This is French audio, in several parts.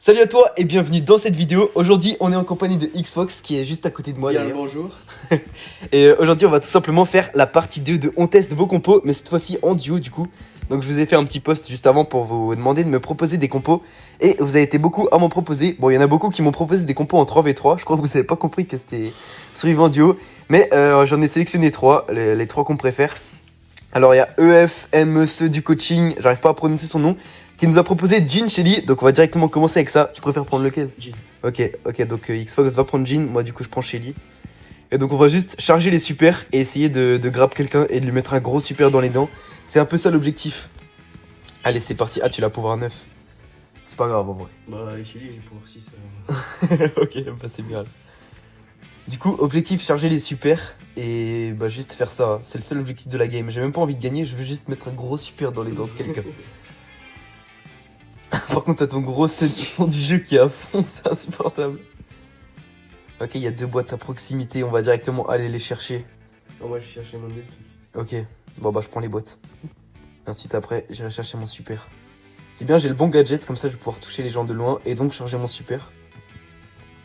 Salut à toi et bienvenue dans cette vidéo. Aujourd'hui on est en compagnie de Xfox qui est juste à côté de moi Bien d'ailleurs. le bonjour. Et aujourd'hui on va tout simplement faire la partie 2 de On teste vos compos, mais cette fois-ci en duo du coup. Donc je vous ai fait un petit post juste avant pour vous demander de me proposer des compos. Et vous avez été beaucoup à m'en proposer. Bon, il y en a beaucoup qui m'ont proposé des compos en 3v3. Je crois que vous avez pas compris que c'était survivant duo. Mais j'en ai sélectionné 3, les 3 qu'on préfère. Alors il y a EFMEC du coaching, j'arrive pas à prononcer son nom, qui nous a proposé Jean Shelly. Donc on va directement commencer avec ça. Tu préfères prendre lequel? Jean. Ok, donc Xfox va prendre Jean, moi du coup je prends Shelly. Et donc on va juste charger les super et essayer de grab quelqu'un et de lui mettre un gros super dans les dents. C'est un peu ça l'objectif. Allez c'est parti. Ah tu l'as pouvoir 9. C'est pas grave en vrai. Bah, Chili, j'ai pouvoir 6. Ok, bah c'est bien. Du coup, objectif charger les super et bah juste faire ça. C'est le seul objectif de la game. J'ai même pas envie de gagner, je veux juste mettre un gros super dans les dents de quelqu'un. Par contre, t'as ton gros son du jeu qui est à fond, c'est insupportable. Ok, il y a 2 boîtes à proximité, on va directement aller les chercher. Non, moi, je cherchais mon nul. Ok, bon bah je prends les boîtes. Ensuite après, j'irai chercher mon super. C'est bien, j'ai le bon gadget, comme ça je vais pouvoir toucher les gens de loin et donc charger mon super.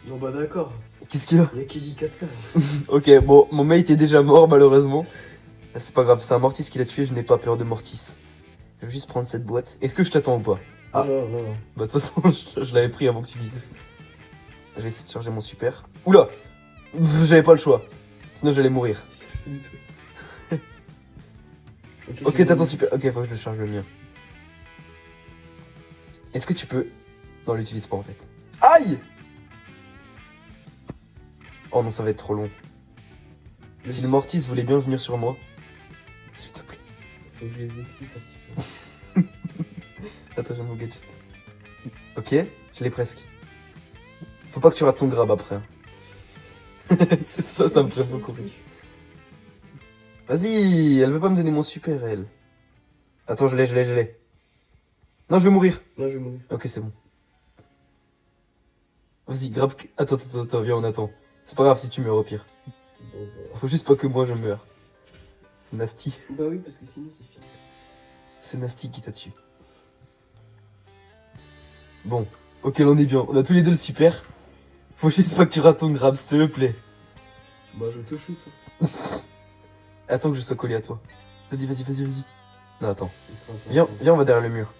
Non, bah, d'accord. Qu'est-ce qu'il y a? Y'a qui dit 4 cases. Ok, bon, mon mate est déjà mort malheureusement. C'est pas grave, c'est un Mortis qui l'a tué, je n'ai pas peur de Mortis. Je vais juste prendre cette boîte. Est-ce que je t'attends ou pas? Ah. Non. Bah de toute façon, je l'avais pris avant que tu dises. Je vais essayer de charger mon super. Oula! J'avais pas le choix. Sinon j'allais mourir. Ok, t'as ton super. Ok, faut que je le charge le mien. Est-ce que tu peux... Non, l'utilise pas en fait. Aïe! Oh non, ça va être trop long. Si le Mortis voulait bien venir sur moi, s'il te plaît. Faut que je les excite un petit Attends, j'ai mon gadget. Ok, je l'ai presque. Faut pas que tu rates ton grab après. C'est peu. ça me ferait beaucoup rire. Vas-y, elle veut pas me donner mon super, elle. Attends, je l'ai. Non, je vais mourir. Non, je vais mourir. Ok, c'est bon. Vas-y, grab. Attends, viens, on attend. C'est pas grave si tu meurs au pire. Bon, bah. Faut juste pas que moi je meure. Nasty. Bah, oui, parce que sinon, c'est fini. C'est Nasty qui t'a tué. Bon, ok, on est bien. On a tous les deux le super. Faut juste pas que tu rates ton grab, s'il te plaît. Bah, je te shoot. Attends que je sois collé à toi. Vas-y. Non, attends. Attends. Viens, on va derrière le mur.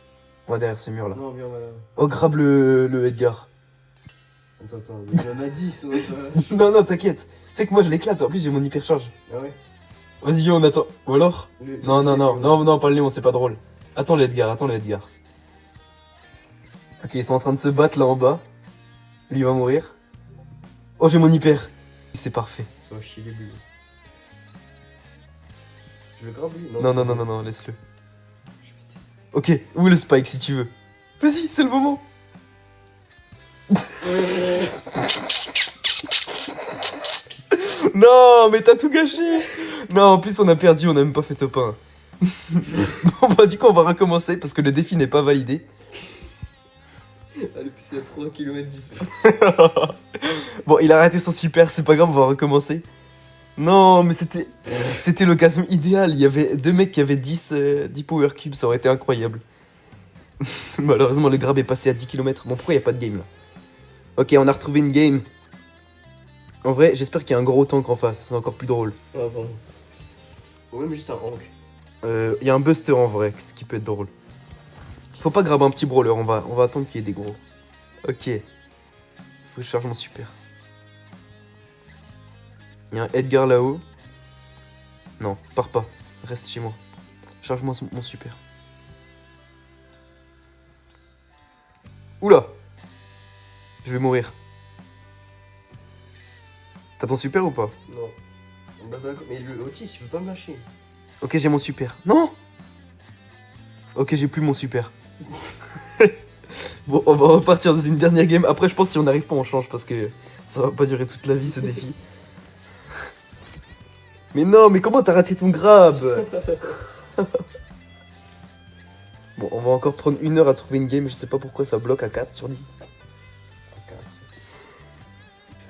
On va derrière ce mur là. Non, viens, voilà. Oh, grab le Edgar. Attends. Il y en a 10, ouais, ça va. Non, t'inquiète. Tu sais que moi je l'éclate. En plus, j'ai mon hypercharge. Ah ouais? Vas-y, viens, on attend. Ou alors? Non, pas le Léon, c'est pas drôle. Attends l'Edgar. Ok, ils sont en train de se battre là en bas. Lui il va mourir. Oh, j'ai mon hyper. C'est parfait. Ça va chier les bulles. Je le grabe lui? Non, laisse-le. Je vais tester. Ok, ou le spike si tu veux. Vas-y, c'est le moment. Non, mais t'as tout gâché. Non, en plus on a perdu, on a même pas fait top 1. Bon bah du coup on va recommencer parce que le défi n'est pas validé. Allez, puis c'est à 3 km dispute. Bon, il a raté son super, c'est pas grave, on va recommencer. Non, mais c'était l'occasion idéale. Il y avait 2 mecs qui avaient 10 power cubes, ça aurait été incroyable. Malheureusement, le grab est passé à 10 km. Bon, pourquoi il n'y a pas de game là? Ok, on a retrouvé une game. En vrai, j'espère qu'il y a un gros tank en face, c'est encore plus drôle. Ah, vraiment. Ou même juste un rank. Il y a un buster en vrai, ce qui peut être drôle. Faut pas grab un petit brawler, on va attendre qu'il y ait des gros. Ok. Faut que je charge mon super. Il y a un Edgar là-haut. Non, pars pas. Reste chez moi. Charge-moi mon super. Oula! Je vais mourir. T'as ton super ou pas? Non. Bah, d'accord. Mais le Otis, il veut pas me lâcher. Ok, j'ai mon super. Non! Ok, j'ai plus mon super. Bon, on va repartir dans une dernière game. Après, je pense que si on n'arrive pas, on change parce que ça va pas durer toute la vie ce défi. Mais non, mais comment t'as raté ton grab? Bon, on va encore prendre 1 heure à trouver une game. Je sais pas pourquoi ça bloque à 4 sur 10.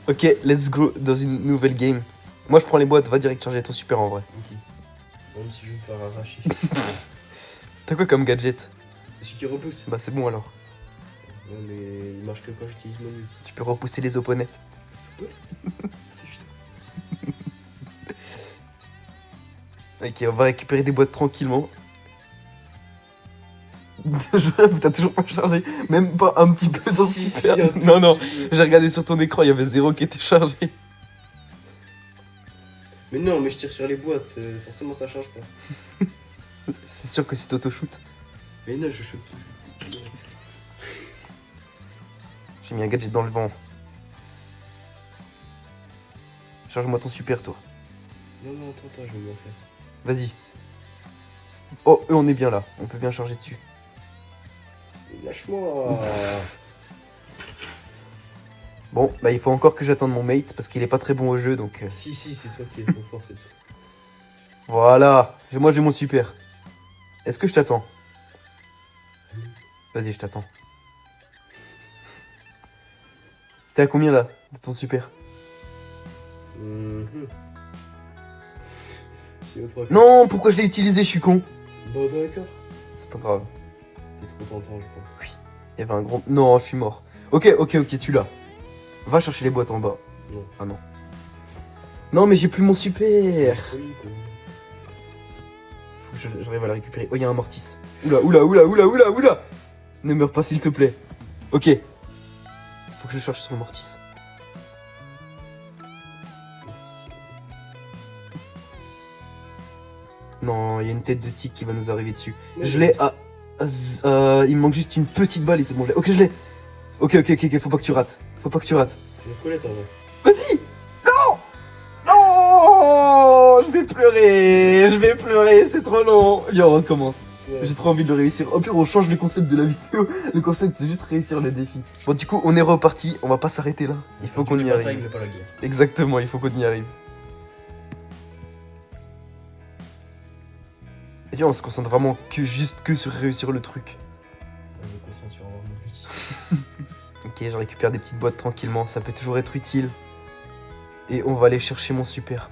Ok, let's go dans une nouvelle game. Moi, je prends les boîtes. Va direct charger ton super en vrai. Ok. Même si je vais me faire arracher. T'as quoi comme gadget? Celui qui repousse. Bah, c'est bon alors. Ouais, mais il marche que quand j'utilise mon ult. Tu peux repousser les opponnettes. C'est juste ça. Ok, on va récupérer des boîtes tranquillement. Je rêve, t'as toujours pas chargé, même pas un petit peu dans Si, Super. si, un tout Non, non, petit peu. j'ai regardé sur ton écran, il y avait 0 qui était chargé. Mais non, mais je tire sur les boîtes, forcément ça change pas. C'est sûr que c'est auto-shoot. Mais non, je shoot. J'ai mis un gadget dans le vent. Charge-moi ton super, toi. Non, non, attends, je vais m'en faire. Vas-y. Oh, eux, on est bien là. On peut bien charger dessus. Lâche-moi. Bon, bah il faut encore que j'attende mon mate parce qu'il est pas très bon au jeu, donc... Si, c'est toi qui es trop fort, c'est tout. Voilà. Moi, j'ai mon super. Est-ce que je t'attends? Vas-y, je t'attends. T'es à combien là de ton super? Non, pourquoi je l'ai utilisé? Je suis con. Bon, d'accord. C'est pas grave. C'était trop tentant, je pense. Il y avait un grand... Non, je suis mort. Ok, tu l'as. Va chercher les boîtes en bas. Non. Ah non. Non, mais j'ai plus mon super. Oui, quoi. Faut que j'arrive à la récupérer. Oh, il y a un mortis. Oula. Ne meurs pas, s'il te plaît. Ok. Faut que je cherche son mortis. Non, il y a une tête de tigre qui va nous arriver dessus. Je l'ai à... il me manque juste une petite balle et c'est bon, je l'ai. Ok, je l'ai. Ok, faut pas que tu rates. Mais Colette, en vrai. Vas-y. Non. Non. Je vais pleurer, c'est trop long. Viens, on recommence. Ouais. J'ai trop envie de le réussir. Au pire, on change le concept de la vidéo. Le concept, c'est juste réussir le défi. Bon, du coup, on est reparti. On va pas s'arrêter là. Il faut qu'on y bataille, arrive. mais pas la guerre. Exactement, il faut qu'on y arrive. Et viens, on se concentre vraiment que sur réussir le truc. Je me concentre sur avoir mon outil. Ok, je récupère des petites boîtes tranquillement. Ça peut toujours être utile. Et on va aller chercher mon super.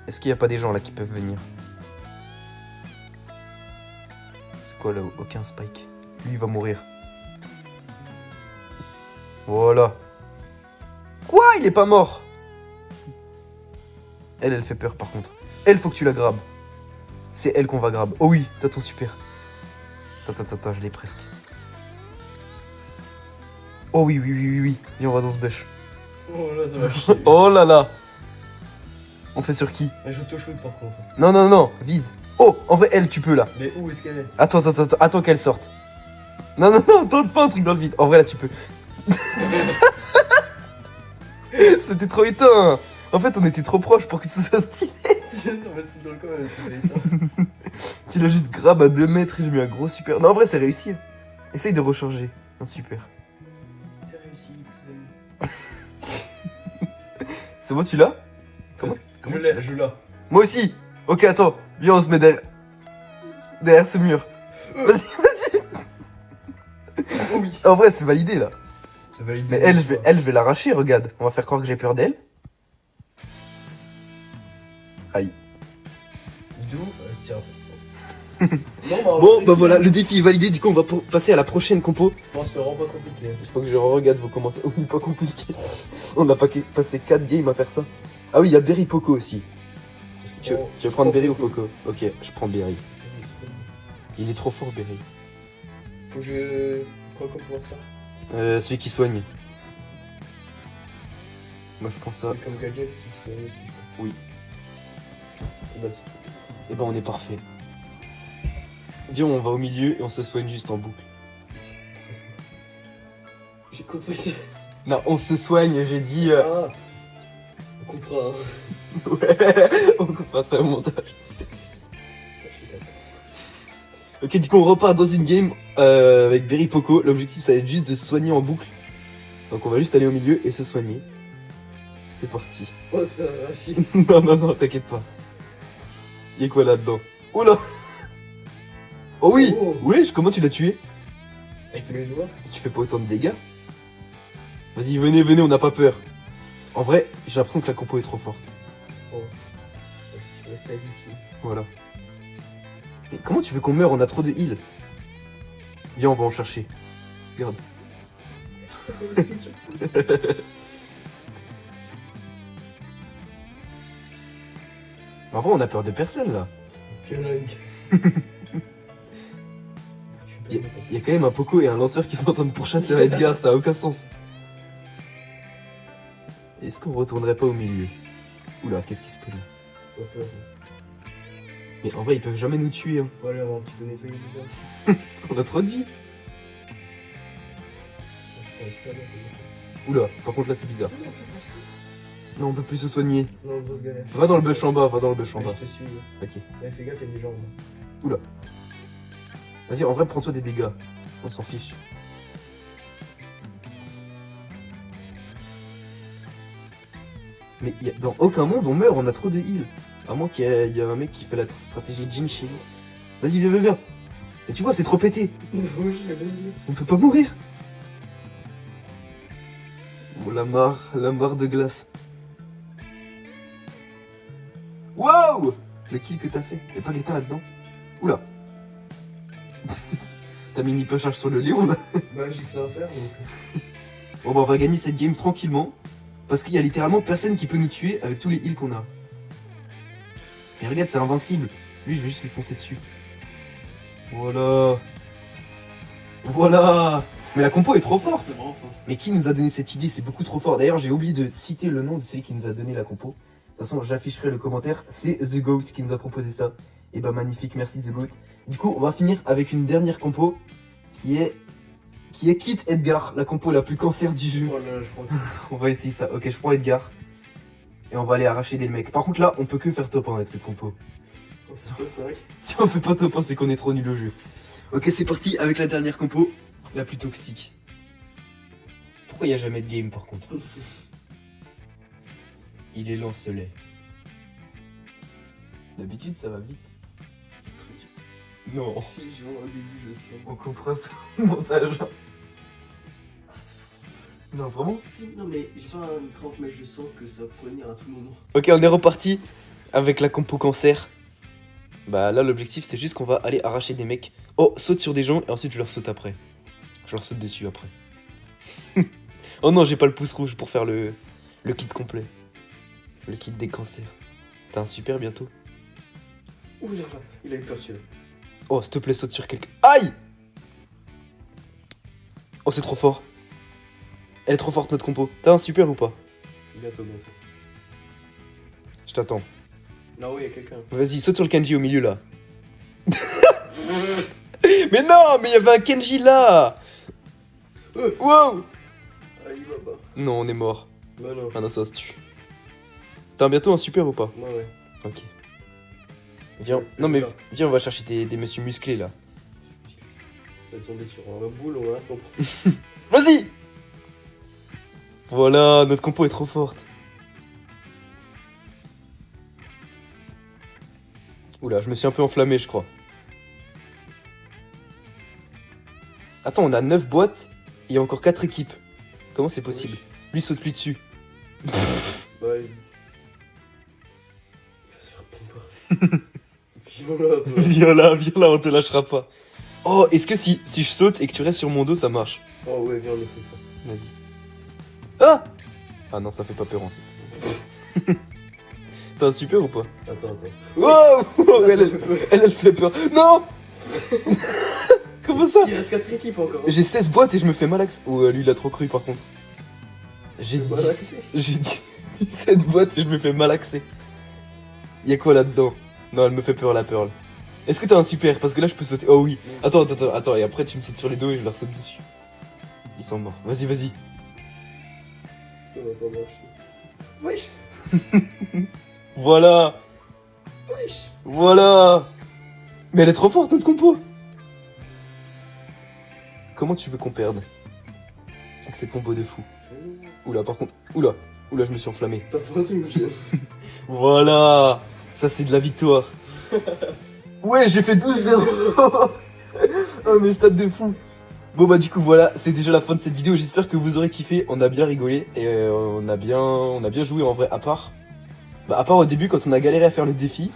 Est-ce qu'il n'y a pas des gens là qui peuvent venir? C'est quoi là? Aucun spike. Lui, il va mourir. Voilà. Quoi? Il est pas mort? Elle fait peur par contre. Elle, faut que tu la grabes. C'est elle qu'on va grab. Oh oui, t'as ton super. Attends, je l'ai presque. Oh oui. Viens, on va dans ce bush. Oh là, ça va chier. Oh là là. On fait sur qui? Mais je te shoot par contre. Non, vise. Oh, en vrai, elle, tu peux là. Mais où est-ce qu'elle est? Attends qu'elle sorte. Non, tente pas un truc dans le vide. En vrai, là, tu peux. C'était trop éteint. En fait, on était trop proches pour que ce soit stylé. Non, mais c'est dans le coin, c'est pas éteint. Tu l'as juste grab à 2 mètres et j'ai mis un gros super. Non, en vrai, c'est réussi. Essaye de recharger. Un super. C'est réussi, C'est bon, tu l'as? Je l'ai. Moi aussi. Ok, attends. Viens, on se met derrière ce mur. Vas-y. Oh oui. En vrai, c'est validé là. C'est validé. Mais elle, je vais l'arracher, regarde. On va faire croire que j'ai peur d'elle. Aïe. D'où tiens. Non, Bon, bah voilà, le défi est validé. Du coup, on va passer à la prochaine compo. Bon, c'était vraiment pas compliqué. Il faut que je regarde vos commentaires. Oui, pas compliqué. On a passé 4 games à faire ça. Ah oui, il y a Berry Poco aussi. Tu veux prendre Berry ou Poco? Ok, je prends Berry. Il est trop fort, Berry. Faut que je. Quoi comme pouvoir ça? Celui qui soigne. Moi, je pense ça. Comme gadget, c'est qui fait aussi, je crois. Oui. Bah, c'est tout. Et ben, on est parfait. Viens, on va au milieu et on se soigne juste en boucle. C'est ça. J'ai compris ça. Non, on se soigne, j'ai dit. Ah. On comprend. Ouais, on coupera ça au montage. Ça fait d'accord. Ok, du coup, on repart dans une game avec Berry Poco. L'objectif, ça va être juste de se soigner en boucle. Donc, on va juste aller au milieu et se soigner. C'est parti. On va se faire arracher. Non, t'inquiète pas. Y'a quoi là-dedans? Oh là! Oh oui! Oh. Wesh, comment tu l'as tué? Je fais les doigts. Tu fais pas autant de dégâts? Vas-y, venez, on n'a pas peur. En vrai, j'ai l'impression que la compo est trop forte. Je pense. Il faut rester habitué. Voilà. Mais comment tu veux qu'on meure? On a trop de heal. Viens, on va en chercher. Regarde. T'as fait le speech absolu. En vrai, on a peur de personne là. Pialang. Il y a quand même un Poco et un lanceur qui sont en train de pourchasser à Edgar, ça a aucun sens. Est-ce qu'on retournerait pas au milieu? Oula, qu'est-ce qui se passe là? Pas peur. Mais en vrai, ils peuvent jamais nous tuer. Hein. Voilà, on va un petit peu nettoyer tout ça. On a trop de vie. Putain, super bien fait ça. Oula, par contre là c'est bizarre. Non, c'est parti. Non, on peut plus se soigner. Non, grosse galère. Va dans le bush en bas, va dans le bush en Ouais, bas. je te suis. Ok. Ouais, fais gaffe, il y a des gens. Vas-y, en vrai, prends-toi des dégâts. On s'en fiche. Mais dans aucun monde on meurt, on a trop de heal. À moins qu'il y ait un mec qui fait la stratégie Jin chez nous. Vas-y, viens, viens, viens. Et tu vois, c'est trop pété. Oui, je l'ai bien dit. On peut pas mourir. Oh, la mare de glace. Wow! Le kill que t'as fait. Y'a pas quelqu'un là-dedans? Oula. T'as mis une hyper-charge sur le Léon là. Bah, j'ai que ça à faire donc. Bon bah on va gagner cette game tranquillement. Parce qu'il y a littéralement personne qui peut nous tuer avec tous les heals qu'on a. Mais regarde, c'est invincible. Lui, je vais juste lui foncer dessus. Voilà. Voilà. Mais la compo est trop forte. C'est vraiment fort. Mais qui nous a donné cette idée? C'est beaucoup trop fort. D'ailleurs, j'ai oublié de citer le nom de celui qui nous a donné la compo. De toute façon, j'afficherai le commentaire. C'est The Goat qui nous a proposé ça. Et bah magnifique, merci The Goat. Du coup, on va finir avec une dernière compo qui est Kit Edgar, la compo la plus cancer du jeu. Oh là, je crois que On va essayer ça. Ok, je prends Edgar. Et on va aller arracher des mecs. Par contre là, on peut que faire top 1 avec cette compo. c'est vrai. Si on fait pas top 1, c'est qu'on est trop nul au jeu. Ok, c'est parti avec la dernière compo, la plus toxique. Pourquoi il n'y a jamais de game par contre? Il est lance-lait. D'habitude, ça va vite. Non, Si, je vois au début, je le sens. on comprend ça au montage. Ah, c'est fou. Non, vraiment? Si, non, mais j'ai pas une crampe, mais je sens que ça peut venir à tout moment. Ok, on est reparti avec la compo cancer. Bah là, l'objectif, c'est juste qu'on va aller arracher des mecs. Oh, saute sur des gens et ensuite je leur saute après. Je leur saute dessus après. Oh non, j'ai pas le pouce rouge pour faire le kit complet. Le kit des cancers. T'as un super bientôt. Ouh là là, il a eu peur celui-là. Oh, s'il te plaît, saute sur quelqu'un. Aïe! Oh, c'est trop fort. Elle est trop forte, notre compo. T'as un super ou pas? Bientôt, bientôt. Je t'attends. Là-haut, il y a quelqu'un. Vas-y, saute sur le Kenji au milieu là. Mais non, mais il y avait un Kenji là. Wow! Ah, il va bas. Non, on est mort. Bah non. Ah non, ça se tue. T'as bientôt un super ou pas? Ouais, ouais. Ok. Viens, non mais viens, on va chercher des messieurs musclés là. On va tomber sur un boule, on va rien comprendre. Vas-y! Voilà, notre compo est trop forte. Oula, je me suis un peu enflammé, je crois. Attends, on a 9 boîtes et il y a encore 4 équipes. Comment c'est possible? Lui, saute-lui dessus. Bah, il va se faire pomper. Viens là, toi. Viens là, on te lâchera pas. Oh, est-ce que si je saute et que tu restes sur mon dos, ça marche? Oh ouais, viens, on essaie ça. Vas-y. Ah! Ah non, ça fait pas peur en fait. T'as un super ou pas? Attends. Wow! Ah, Elle fait peur. Non! Comment ça? Il reste 4 équipes encore. J'ai 16 boîtes et je me fais malaxer. Oh, lui il a trop cru par contre. J'ai Tu te fais malaxer. 17 boîtes et je me fais malaxer. Y'a quoi là-dedans? Non, elle me fait peur la Pearl. Est-ce que t'as un super? Parce que là je peux sauter. Oh oui. Attends. Et après tu me sautes sur les dos et je leur saute dessus. Ils sont morts. Vas-y. Ça va pas marcher. Wesh. Voilà. Mais elle est trop forte notre compo. Comment tu veux qu'on perde avec cette compo de fou? Oula, par contre. Oula, je me suis enflammé. T'as fait un truc, chien. Voilà. Ça, c'est de la victoire. Ouais, j'ai fait 12-0. Oh, mes stats de fou. Bon, bah, du coup, voilà. C'est déjà la fin de cette vidéo. J'espère que vous aurez kiffé. On a bien rigolé. Et on a bien joué en vrai. À part au début, quand on a galéré à faire le défi.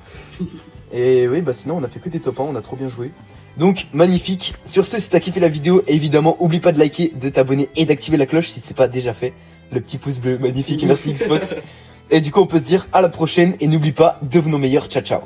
Et oui, bah, sinon, on a fait que des top 1. On a trop bien joué. Donc magnifique. Sur ce, si t'as kiffé la vidéo, évidemment, oublie pas de liker, de t'abonner et d'activer la cloche si c'est pas déjà fait. Le petit pouce bleu, magnifique, merci Xbox. Et du coup, on peut se dire à la prochaine et n'oublie pas, devenons meilleurs, ciao ciao.